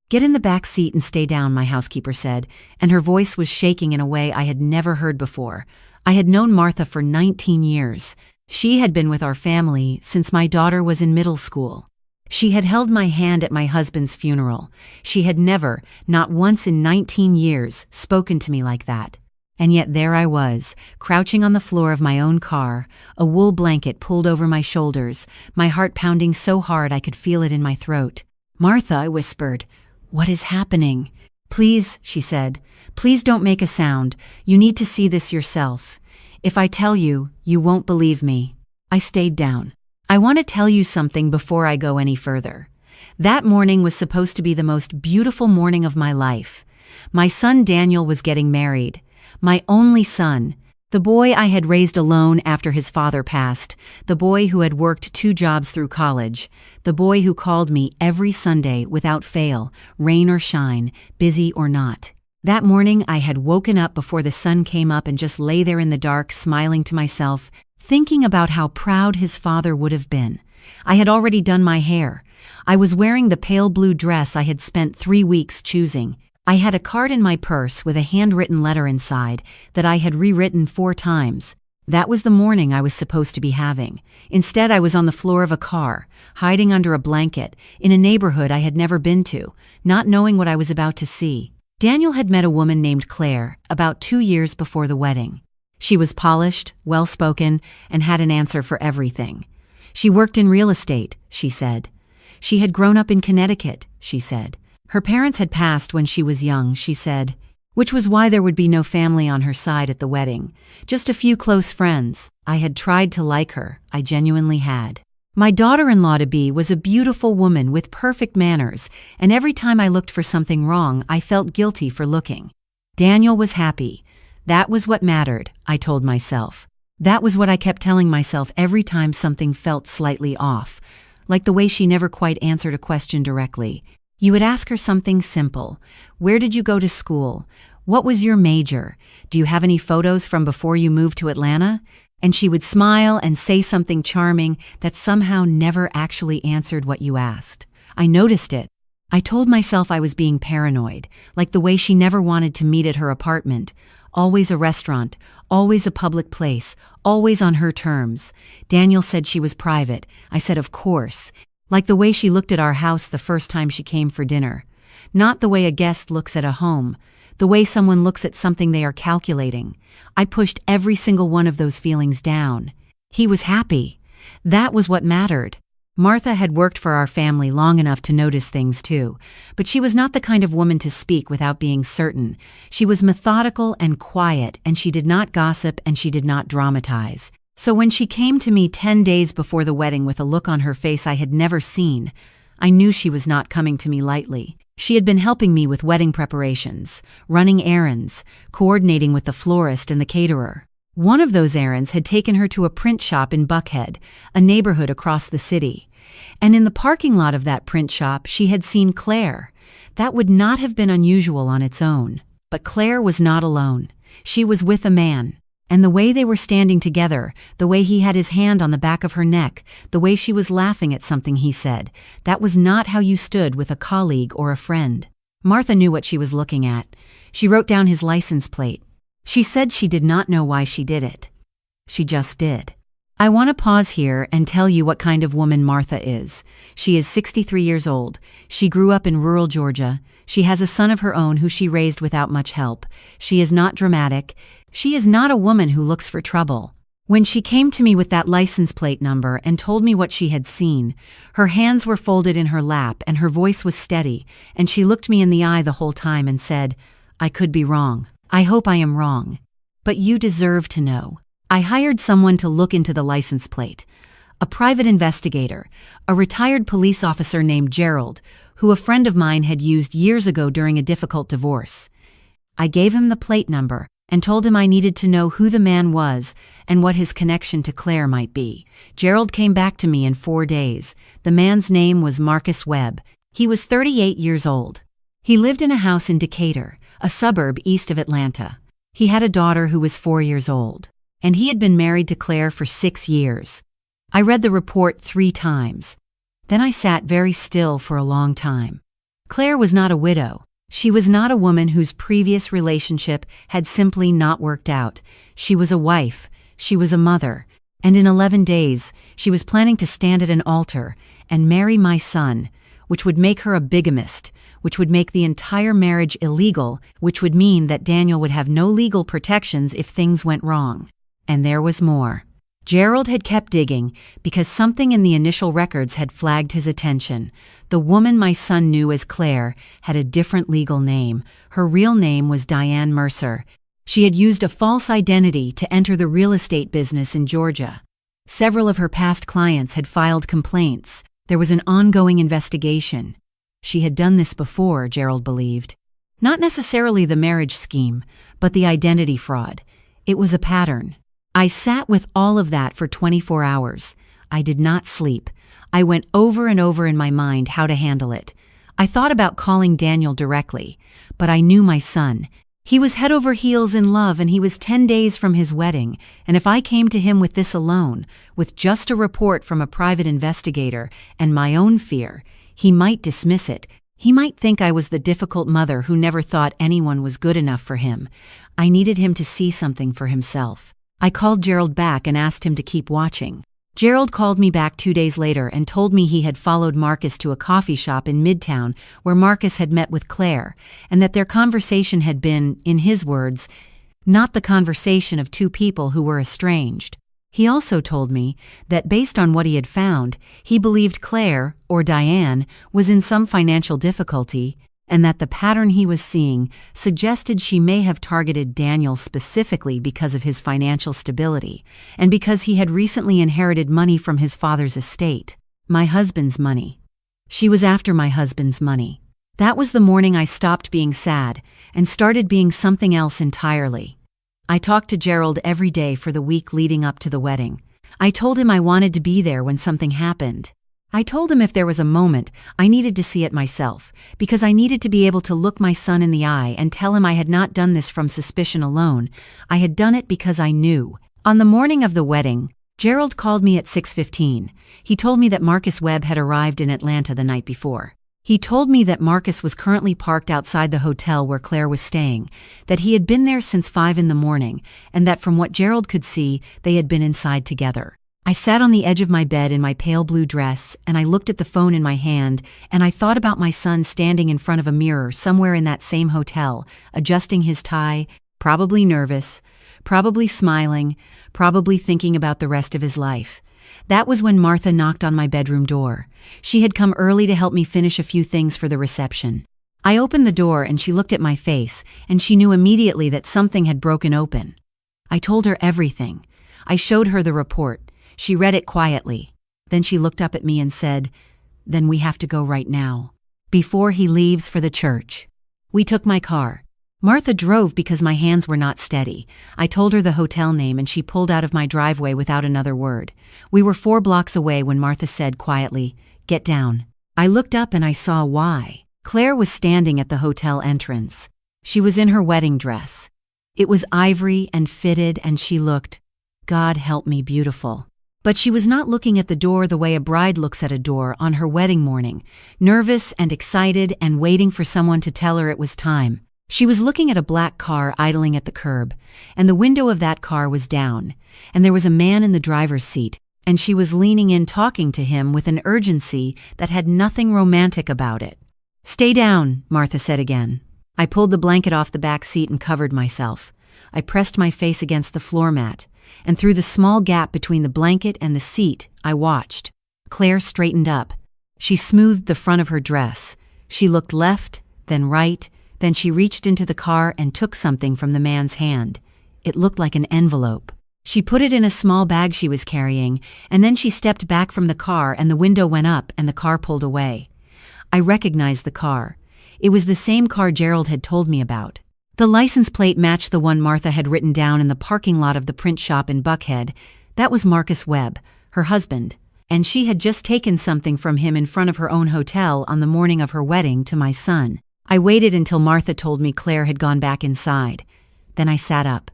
"Get in the back seat and stay down," my housekeeper said, and her voice was shaking in a way I had never heard before. I had known Martha for 19 years. She had been with our family since my daughter was in middle school. She had held my hand at my husband's funeral. She had never, not once in 19 years, spoken to me like that. And yet there I was, crouching on the floor of my own car, a wool blanket pulled over my shoulders, my heart pounding so hard I could feel it in my throat. "Martha," I whispered, "what is happening?" "Please," she said, "please don't make a sound. You need to see this yourself. If I tell you, you won't believe me." I stayed down. "I want to tell you something before I go any further. That morning was supposed to be the most beautiful morning of my life. My son Daniel was getting married. My only son, the boy I had raised alone after his father passed, the boy who had worked 2 jobs through college, the boy who called me every Sunday without fail, rain or shine, busy or not. That morning I had woken up before the sun came up and just lay there in the dark, smiling to myself, thinking about how proud his father would have been. I had already done my hair. I was wearing the pale blue dress I had spent 3 weeks choosing. I had a card in my purse with a handwritten letter inside that I had rewritten 4 times. That was the morning I was supposed to be having. Instead, I was on the floor of a car, hiding under a blanket, in a neighborhood I had never been to, not knowing what I was about to see. Daniel had met a woman named Claire about 2 years before the wedding. She was polished, well-spoken, and had an answer for everything. She worked in real estate, she said. She had grown up in Connecticut, she said. Her parents had passed when she was young, she said, which was why there would be no family on her side at the wedding. Just a few close friends. I had tried to like her, I genuinely had. My daughter-in-law-to-be was a beautiful woman with perfect manners, and every time I looked for something wrong, I felt guilty for looking. Daniel was happy. That was what mattered, I told myself. That was what I kept telling myself every time something felt slightly off, like the way she never quite answered a question directly. You would ask her something simple. Where did you go to school? What was your major? Do you have any photos from before you moved to Atlanta? And she would smile and say something charming that somehow never actually answered what you asked. I noticed it. I told myself I was being paranoid, like the way she never wanted to meet at her apartment. Always a restaurant, always a public place, always on her terms. Daniel said she was private. I said, of course. Like the way she looked at our house the first time she came for dinner. Not the way a guest looks at a home. The way someone looks at something they are calculating. I pushed every single one of those feelings down. He was happy. That was what mattered. Martha had worked for our family long enough to notice things too, but she was not the kind of woman to speak without being certain. She was methodical and quiet, and she did not gossip and she did not dramatize. So when she came to me 10 days before the wedding with a look on her face I had never seen, I knew she was not coming to me lightly. She had been helping me with wedding preparations, running errands, coordinating with the florist and the caterer. One of those errands had taken her to a print shop in Buckhead, a neighborhood across the city. And in the parking lot of that print shop, she had seen Claire. That would not have been unusual on its own. But Claire was not alone. She was with a man. And the way they were standing together, the way he had his hand on the back of her neck, the way she was laughing at something he said, that was not how you stood with a colleague or a friend. Martha knew what she was looking at. She wrote down his license plate. She said she did not know why she did it. She just did. I want to pause here and tell you what kind of woman Martha is. She is 63 years old. She grew up in rural Georgia. She has a son of her own who she raised without much help. She is not dramatic. She is not a woman who looks for trouble. When she came to me with that license plate number and told me what she had seen, her hands were folded in her lap and her voice was steady, and she looked me in the eye the whole time and said, "I could be wrong. I hope I am wrong. But you deserve to know." I hired someone to look into the license plate. A private investigator, a retired police officer named Gerald, who a friend of mine had used years ago during a difficult divorce. I gave him the plate number and told him I needed to know who the man was and what his connection to Claire might be. Gerald came back to me in 4 days. The man's name was Marcus Webb. He was 38 years old. He lived in a house in Decatur, a suburb east of Atlanta. He had a daughter who was 4 years old, and he had been married to Claire for 6 years. I read the report 3 times. Then I sat very still for a long time. Claire was not a widow. She was not a woman whose previous relationship had simply not worked out. She was a wife. She was a mother. And in 11 days, she was planning to stand at an altar and marry my son, which would make her a bigamist, which would make the entire marriage illegal, which would mean that Daniel would have no legal protections if things went wrong. And there was more. Gerald had kept digging because something in the initial records had flagged his attention. The woman my son knew as Claire had a different legal name. Her real name was Diane Mercer. She had used a false identity to enter the real estate business in Georgia. Several of her past clients had filed complaints. There was an ongoing investigation. She had done this before, Gerald believed. Not necessarily the marriage scheme, but the identity fraud. It was a pattern. I sat with all of that for 24 hours. I did not sleep. I went over and over in my mind how to handle it. I thought about calling Daniel directly, but I knew my son. He was head over heels in love and he was 10 days from his wedding, and if I came to him with this alone, with just a report from a private investigator and my own fear, he might dismiss it. He might think I was the difficult mother who never thought anyone was good enough for him. I needed him to see something for himself. I called Gerald back and asked him to keep watching. Gerald called me back 2 days later and told me he had followed Marcus to a coffee shop in Midtown where Marcus had met with Claire, and that their conversation had been, in his words, not the conversation of two people who were estranged. He also told me that based on what he had found, he believed Claire, or Diane, was in some financial difficulty, and that the pattern he was seeing suggested she may have targeted Daniel specifically because of his financial stability, and because he had recently inherited money from his father's estate. My husband's money. She was after my husband's money. That was the morning I stopped being sad and started being something else entirely. I talked to Gerald every day for the week leading up to the wedding. I told him I wanted to be there when something happened. I told him if there was a moment, I needed to see it myself, because I needed to be able to look my son in the eye and tell him I had not done this from suspicion alone. I had done it because I knew. On the morning of the wedding, Gerald called me at 6:15. He told me that Marcus Webb had arrived in Atlanta the night before. He told me that Marcus was currently parked outside the hotel where Claire was staying, that he had been there since 5 in the morning, and that from what Gerald could see, they had been inside together. I sat on the edge of my bed in my pale blue dress, and I looked at the phone in my hand, and I thought about my son standing in front of a mirror somewhere in that same hotel, adjusting his tie, probably nervous, probably smiling, probably thinking about the rest of his life. That was when Martha knocked on my bedroom door. She had come early to help me finish a few things for the reception. I opened the door and she looked at my face, and she knew immediately that something had broken open. I told her everything. I showed her the report. She read it quietly. Then she looked up at me and said, "Then we have to go right now, before he leaves for the church." We took my car. Martha drove because my hands were not steady. I told her the hotel name and she pulled out of my driveway without another word. We were 4 blocks away when Martha said quietly, "Get down." I looked up and I saw why. Claire was standing at the hotel entrance. She was in her wedding dress. It was ivory and fitted, and she looked, God help me, beautiful. But she was not looking at the door the way a bride looks at a door on her wedding morning, nervous and excited and waiting for someone to tell her it was time. She was looking at a black car idling at the curb, and the window of that car was down, and there was a man in the driver's seat, and she was leaning in talking to him with an urgency that had nothing romantic about it. "Stay down," Martha said again. I pulled the blanket off the back seat and covered myself. I pressed my face against the floor mat, and through the small gap between the blanket and the seat, I watched. Claire straightened up. She smoothed the front of her dress. She looked left, then right, then she reached into the car and took something from the man's hand. It looked like an envelope. She put it in a small bag she was carrying, and then she stepped back from the car and the window went up and the car pulled away. I recognized the car. It was the same car Gerald had told me about. The license plate matched the one Martha had written down in the parking lot of the print shop in Buckhead. That was Marcus Webb, her husband, and she had just taken something from him in front of her own hotel on the morning of her wedding to my son. I waited until Martha told me Claire had gone back inside. Then I sat up.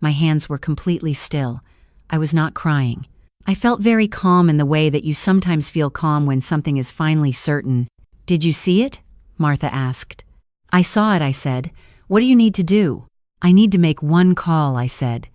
My hands were completely still. I was not crying. I felt very calm in the way that you sometimes feel calm when something is finally certain. "Did you see it?" Martha asked. I saw it, I said. What do you need to do? I need to make one call, I said.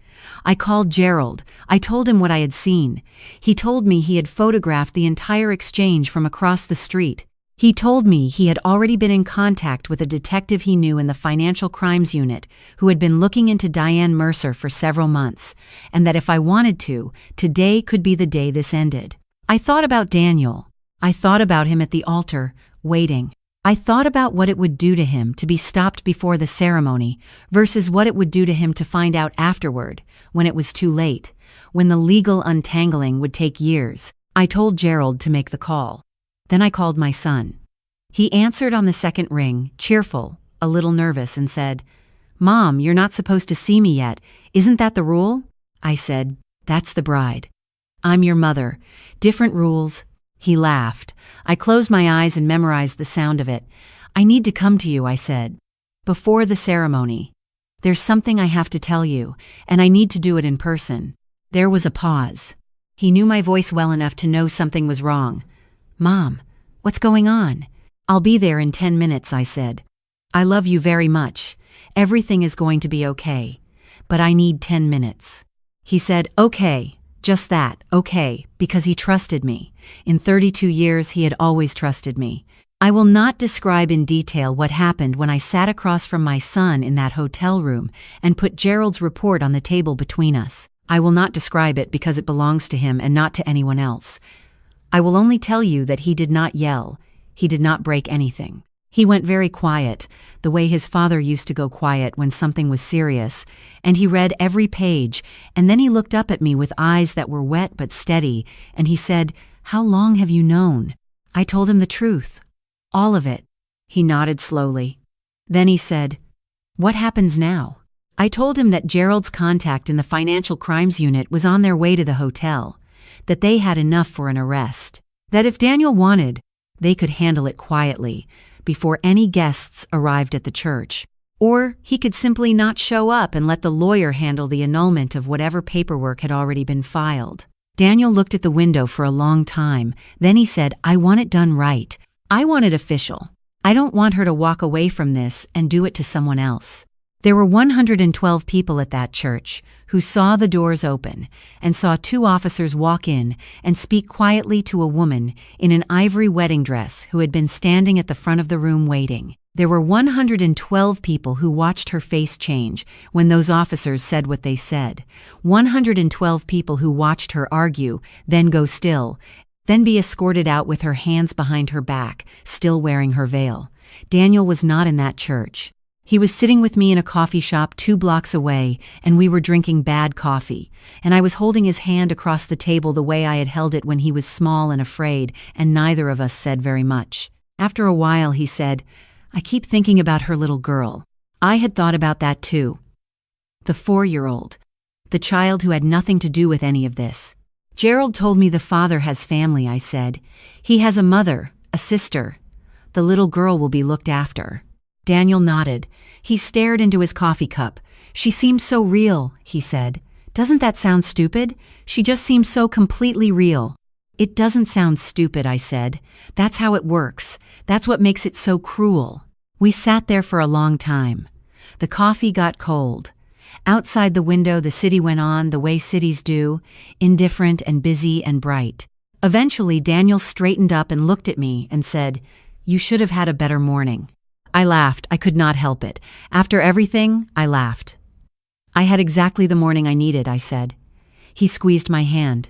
I called Gerald. I told him what I had seen. He told me he had photographed the entire exchange from across the street. He told me he had already been in contact with a detective he knew in the Financial Crimes Unit who had been looking into Diane Mercer for several months, and that if I wanted to, today could be the day this ended. I thought about Daniel. I thought about him at the altar, waiting. I thought about what it would do to him to be stopped before the ceremony versus what it would do to him to find out afterward, when it was too late, when the legal untangling would take years. I told Gerald to make the call. Then I called my son. He answered on the second ring, cheerful, a little nervous, and said, Mom, you're not supposed to see me yet. Isn't that the rule? I said, That's the bride. I'm your mother. Different rules. He laughed. I closed my eyes and memorized the sound of it. I need to come to you, I said. Before the ceremony. There's something I have to tell you, and I need to do it in person. There was a pause. He knew my voice well enough to know something was wrong. Mom, what's going on? I'll be there in 10 minutes, I said. I love you very much. Everything is going to be okay. But I need 10 minutes. He said, okay, just that, okay, because he trusted me. In 32 years, he had always trusted me. I will not describe in detail what happened when I sat across from my son in that hotel room and put Gerald's report on the table between us. I will not describe it because it belongs to him and not to anyone else. I will only tell you that he did not yell. He did not break anything. He went very quiet, the way his father used to go quiet when something was serious, and he read every page, and then he looked up at me with eyes that were wet but steady, and he said, How long have you known? I told him the truth. All of it. He nodded slowly. Then he said, What happens now? I told him that Gerald's contact in the Financial Crimes Unit was on their way to the hotel, that they had enough for an arrest, that if Daniel wanted, they could handle it quietly, before any guests arrived at the church. Or he could simply not show up and let the lawyer handle the annulment of whatever paperwork had already been filed. Daniel looked at the window for a long time. Then he said, I want it done right. I want it official. I don't want her to walk away from this and do it to someone else. There were 112 people at that church who saw the doors open and saw two officers walk in and speak quietly to a woman in an ivory wedding dress who had been standing at the front of the room waiting. There were 112 people who watched her face change when those officers said what they said. 112 people who watched her argue, then go still, then be escorted out with her hands behind her back, still wearing her veil. Daniel was not in that church. He was sitting with me in a coffee shop 2 blocks away, and we were drinking bad coffee, and I was holding his hand across the table the way I had held it when he was small and afraid, and neither of us said very much. After a while he said, I keep thinking about her little girl. I had thought about that too. The 4-year-old. The child who had nothing to do with any of this. Gerald told me the father has family, I said. He has a mother, a sister. The little girl will be looked after. Daniel nodded. He stared into his coffee cup. She seemed so real, he said. Doesn't that sound stupid? She just seems so completely real. It doesn't sound stupid, I said. That's how it works. That's what makes it so cruel. We sat there for a long time. The coffee got cold. Outside the window, the city went on the way cities do, indifferent and busy and bright. Eventually, Daniel straightened up and looked at me and said, You should have had a better morning. I laughed. I could not help it. After everything, I laughed. I had exactly the morning I needed, I said. He squeezed my hand.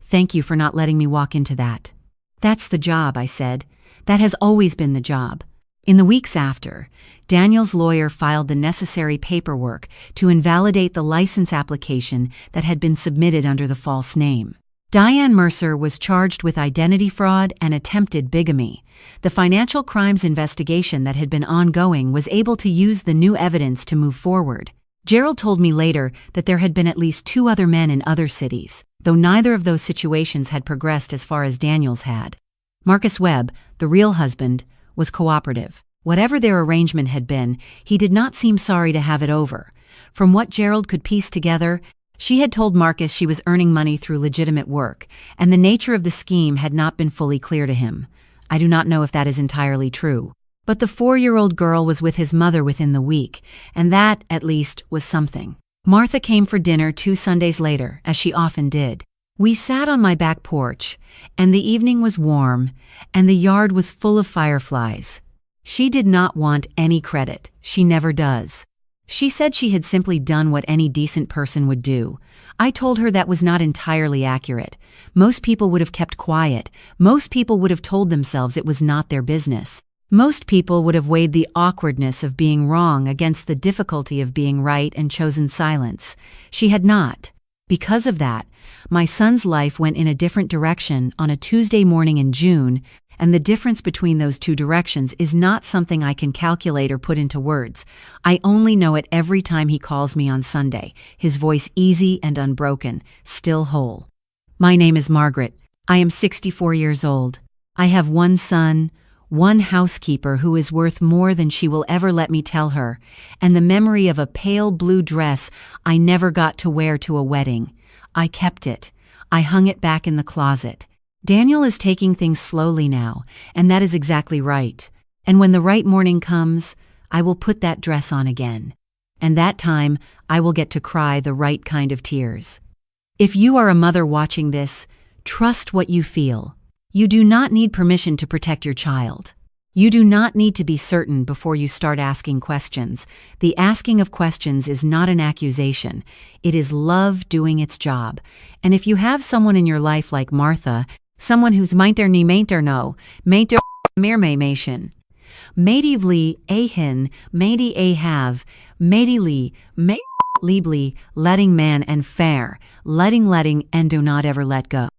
Thank you for not letting me walk into that. That's the job, I said. That has always been the job. In the weeks after, Daniel's lawyer filed the necessary paperwork to invalidate the license application that had been submitted under the false name. Diane Mercer was charged with identity fraud and attempted bigamy. The financial crimes investigation that had been ongoing was able to use the new evidence to move forward. Gerald told me later that there had been at least 2 other men in other cities, though neither of those situations had progressed as far as Daniel's had. Marcus Webb, the real husband, was cooperative. Whatever their arrangement had been, he did not seem sorry to have it over. From what Gerald could piece together, she had told Marcus she was earning money through legitimate work, and the nature of the scheme had not been fully clear to him. I do not know if that is entirely true. But the 4-year-old girl was with his mother within the week, and that, at least, was something. Martha came for dinner 2 Sundays later, as she often did. We sat on my back porch, and the evening was warm, and the yard was full of fireflies. She did not want any credit. She never does. She said she had simply done what any decent person would do. I told her that was not entirely accurate. Most people would have kept quiet. Most people would have told themselves it was not their business. Most people would have weighed the awkwardness of being wrong against the difficulty of being right and chosen silence. She had not. Because of that, my son's life went in a different direction on a Tuesday morning in June, and the difference between those two directions is not something I can calculate or put into words. I only know it every time he calls me on Sunday, his voice easy and unbroken, still whole. My name is Margaret. I am 64 years old. I have one son, one housekeeper who is worth more than she will ever let me tell her, and the memory of a pale blue dress I never got to wear to a wedding. I kept it. I hung it back in the closet. Daniel is taking things slowly now, and that is exactly right. And when the right morning comes, I will put that dress on again. And that time, I will get to cry the right kind of tears. If you are a mother watching this, trust what you feel. You do not need permission to protect your child. You do not need to be certain before you start asking questions. The asking of questions is not an accusation. It is love doing its job. And if you have someone in your life like Martha, someone who's meinter ni meinter no, meinter meermeemation, meidivli ahin, meidi ahav, meidili, me liebly, letting man and fair, letting and do not ever let go.